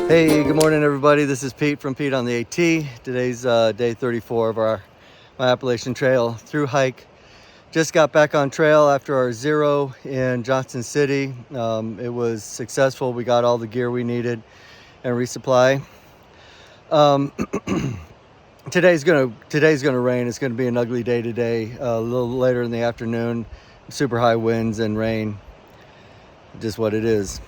Hey, good morning, everybody. This is Pete from Pete on the AT. Today's day 34 of my Appalachian Trail through hike. Just got back on trail after our zero in Johnson City. It was successful. We got all the gear we needed and resupply. Today's gonna rain. It's gonna be an ugly day today. A little later in the afternoon, super high winds and rain. Just what it is.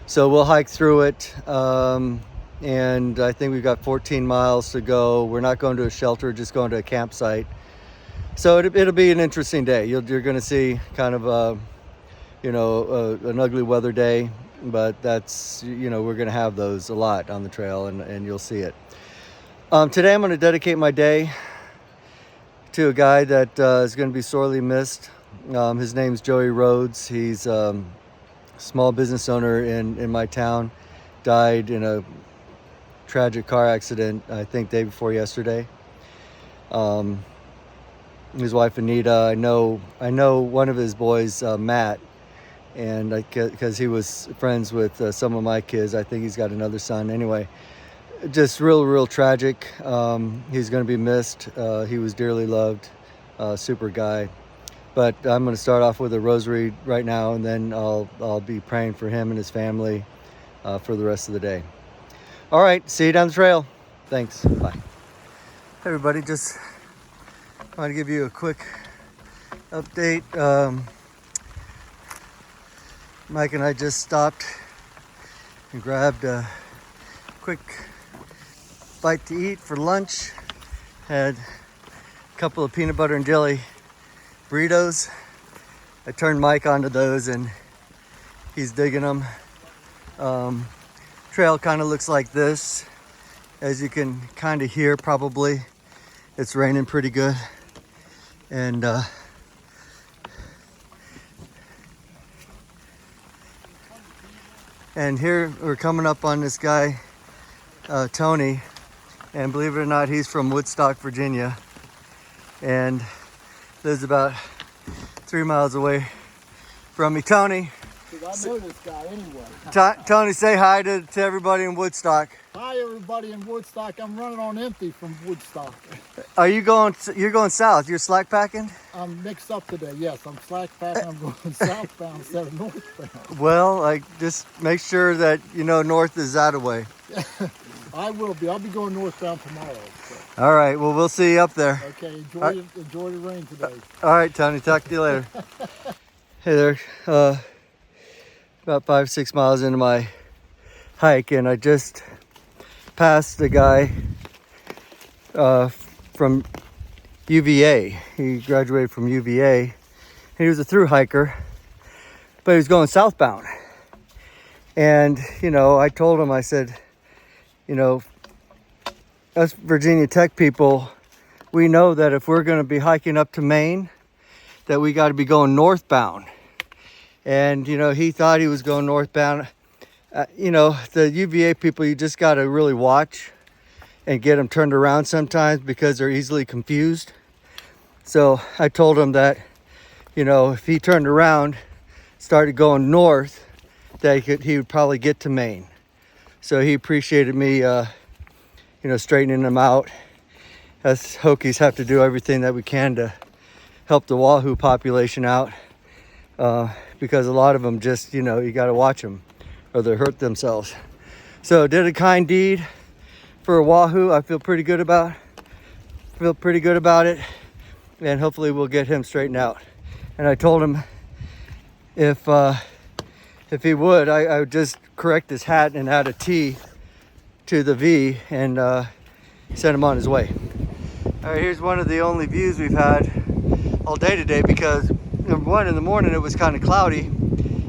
So we'll hike through it, and I think we've got 14 miles to go. We're not going to a shelter, just going to a campsite. So it'll be an interesting day. You're going to see kind of an ugly weather day, but that's, we're going to have those a lot on the trail, and you'll see it. Today I'm going to dedicate my day to a guy that is going to be sorely missed. His name's Joey Rhodes. He's small business owner in my town. Died in a tragic car accident, I think day before yesterday. His wife Anita, I know one of his boys, Matt, and because he was friends with some of my kids. I think he's got another son. Anyway, just real tragic. He's going to be missed. He was dearly loved, super guy. But I'm going to start off with a rosary right now, and then I'll be praying for him and his family for the rest of the day. All right, see you down the trail. Thanks. Bye. Hey everybody, just want to give you a quick update. Mike and I just stopped and grabbed a quick bite to eat for lunch. Had a couple of peanut butter and jelly burritos. I turned Mike onto those and he's digging them. Trail kind of looks like this. As you can kind of hear, probably it's raining pretty good. And here we're coming up on this guy, Tony, and believe it or not, he's from Woodstock, Virginia, and lives about 3 miles away from me. Tony. I know this guy anyway. Tony, say hi to everybody in Woodstock. Hi everybody in Woodstock. I'm running on empty from Woodstock. You're going south. You're slack packing? I'm mixed up today. Yes, I'm slack packing. I'm going southbound instead of northbound. Well, just make sure that north is that away. I will be. I'll be going northbound tomorrow. So. All right. Well, we'll see you up there. Okay. Enjoy the rain today. All right, Tony. Talk to you later. Hey there. About 5-6 miles into my hike, and I just passed a guy from UVA. He graduated from UVA, and he was a thru hiker, but he was going southbound. And I told him, I said, us Virginia Tech people, we know that if we're going to be hiking up to Maine, that we got to be going northbound. And he thought he was going northbound. The UVA people, you just got to really watch and get them turned around sometimes because they're easily confused. So I told him that if he turned around, started going north, that he would probably get to Maine. So he appreciated me straightening him out. Us Hokies have to do everything that we can to help the wahoo population out, because a lot of them just, you got to watch them or they hurt themselves. So did a kind deed for a wahoo. I feel pretty good about it, and hopefully we'll get him straightened out. And I told him if he would, I would just correct his hat and add a T to the V and send him on his way. All right, here's one of the only views we've had all day today, because number one, in the morning it was kind of cloudy,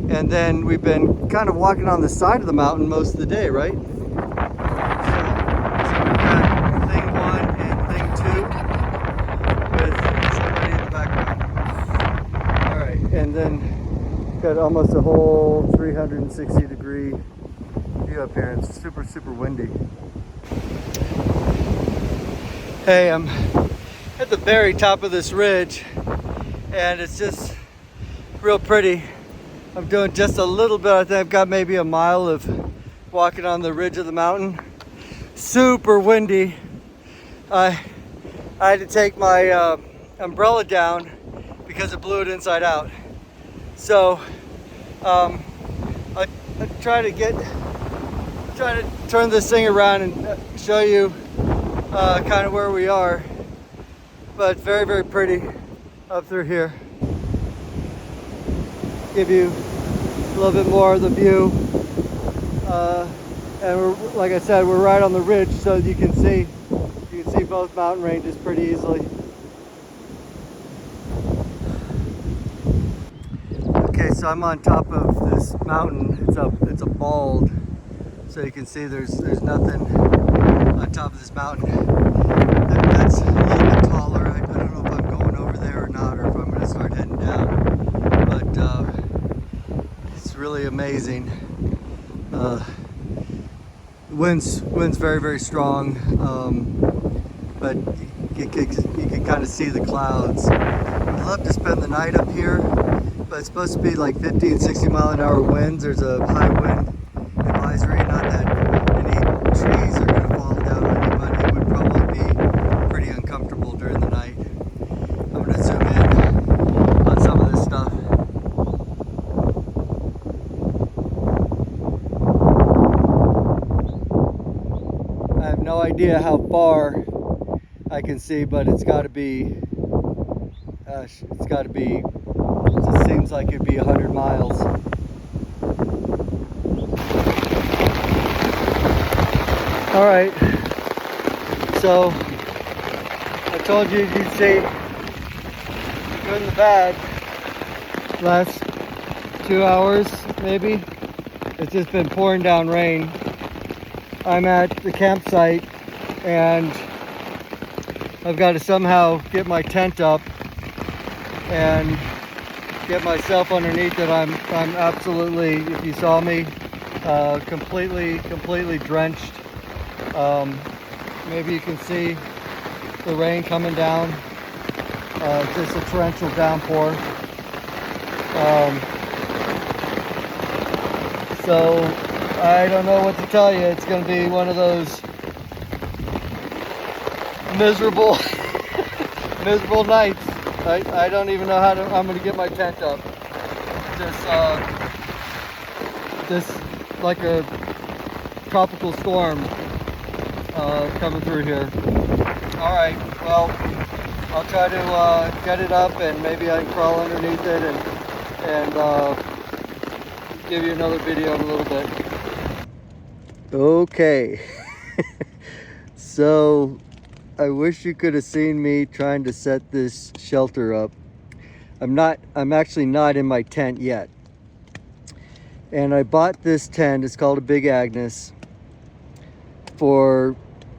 and then we've been kind of walking on the side of the mountain most of the day, right? So we've got thing one and thing two with somebody in the background. All right, and then got almost a whole 360-degree view up here. It's super windy. Hey, I'm at the very top of this ridge, and it's just real pretty. I'm doing just a little bit. I think I've got maybe a mile of walking on the ridge of the mountain. Super windy. I had to take my umbrella down because it blew it inside out. So I try to turn this thing around and show you kind of where we are. But very, very pretty up through here. Give you a little bit more of the view. And we're, like I said, we're right on the ridge, so you can see both mountain ranges pretty easily. Okay, so I'm on top of this mountain. It's a bald, so you can see there's nothing on top of this mountain. That's a little bit taller. I don't know if I'm going over there or not, or if I'm going to start heading down. But it's really amazing. Wind's very, very strong, but you can kind of see the clouds. I'd love to spend the night up here, but it's supposed to be like 50 and 60 mile an hour winds. There's a high wind advisory. Not that any trees are going to fall down on you, but it would probably be pretty uncomfortable during the night. I'm going to zoom in on some of this stuff. I have no idea how far I can see, but it's got to be, gosh, it's got to be, it just seems like it'd be 100 miles. All right, so I told you you'd see the good and the bad. Last 2 hours, maybe, it's just been pouring down rain. I'm at the campsite and I've got to somehow get my tent up and get myself underneath it. I'm absolutely, if you saw me, completely drenched. Maybe you can see the rain coming down. Just a torrential downpour. So I don't know what to tell you. It's going to be one of those miserable nights. I don't even know how I'm going to get my tent up. This like a tropical storm coming through here. All right, well, I'll try to get it up, and maybe I can crawl underneath it and give you another video in a little bit. Okay, so I wish you could have seen me trying to set this shelter up. I'm actually not in my tent yet. And I bought this tent, it's called a Big Agnes, for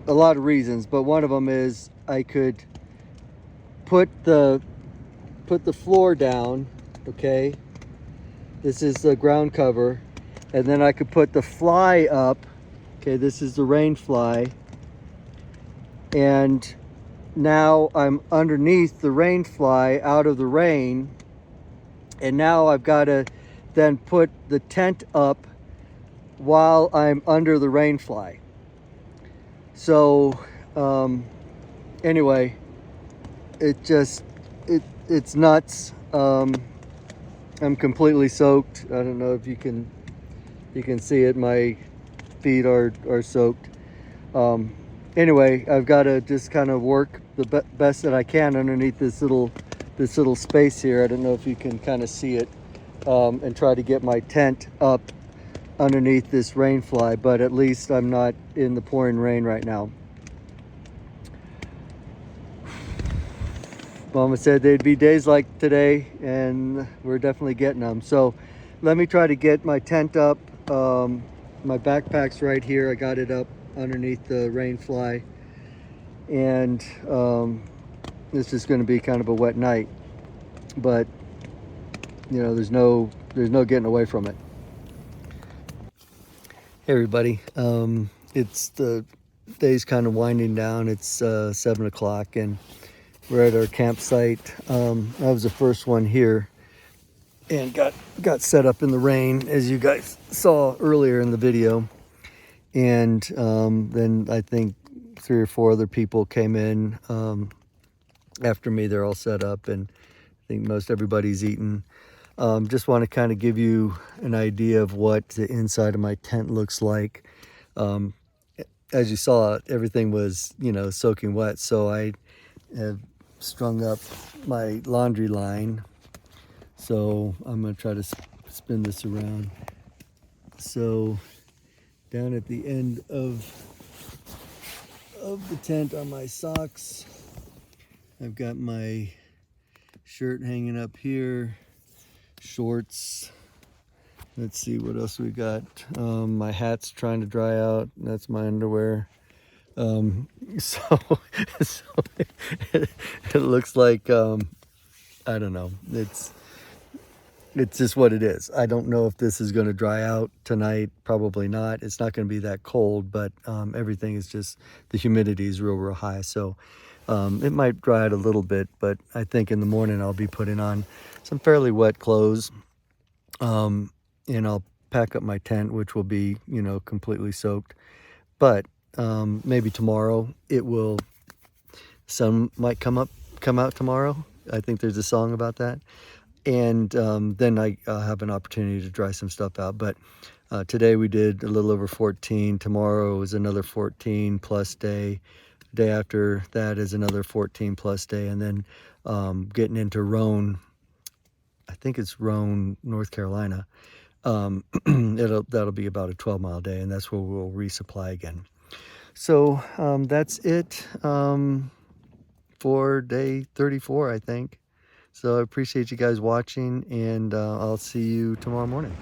a lot of reasons, but one of them is I could put the floor down, okay? This is the ground cover, and then I could put the fly up. Okay, this is the rain fly. And now I'm underneath the rain fly out of the rain. And now I've got to then put the tent up while I'm under the rain fly. So anyway, it's nuts. I'm completely soaked. I don't know if you can see it. My feet are soaked. Anyway, I've got to just kind of work the best that I can underneath this little space here. I don't know if you can kind of see it, and try to get my tent up underneath this rain fly, but at least I'm not in the pouring rain right now. Mama said there'd be days like today, and we're definitely getting them. So let me try to get my tent up. My backpack's right here. I got it up underneath the rain fly, and this is going to be kind of a wet night, but you know, there's no getting away from it. Hey everybody, it's the day's kind of winding down. It's 7 o'clock and we're at our campsite. I was the first one here and got set up in the rain, as you guys saw earlier in the video. And then I think 3 or 4 other people came in after me. They're all set up, and I think most everybody's eaten. Just want to kind of give you an idea of what the inside of my tent looks like. As you saw, everything was, soaking wet, so I have strung up my laundry line. So I'm going to try to spin this around. So down at the end of the tent are my socks. I've got my shirt hanging up here, shorts. Let's see what else we got. My hat's trying to dry out. That's my underwear. So it looks like I don't know. It's just what it is. I don't know if this is going to dry out tonight. Probably not. It's not going to be that cold, but everything is just, the humidity is real high. So it might dry out a little bit, but I think in the morning I'll be putting on some fairly wet clothes. And I'll pack up my tent, which will be, completely soaked. But maybe tomorrow sun might come out tomorrow. I think there's a song about that. And then I'll have an opportunity to dry some stuff out. But today we did a little over 14. Tomorrow is another 14 plus day. The day after that is another 14 plus day. And then getting into Roan, I think it's Roan, North Carolina. That'll be about a 12-mile day, and that's where we'll resupply again. So that's it for day 34, I think. So I appreciate you guys watching, and I'll see you tomorrow morning.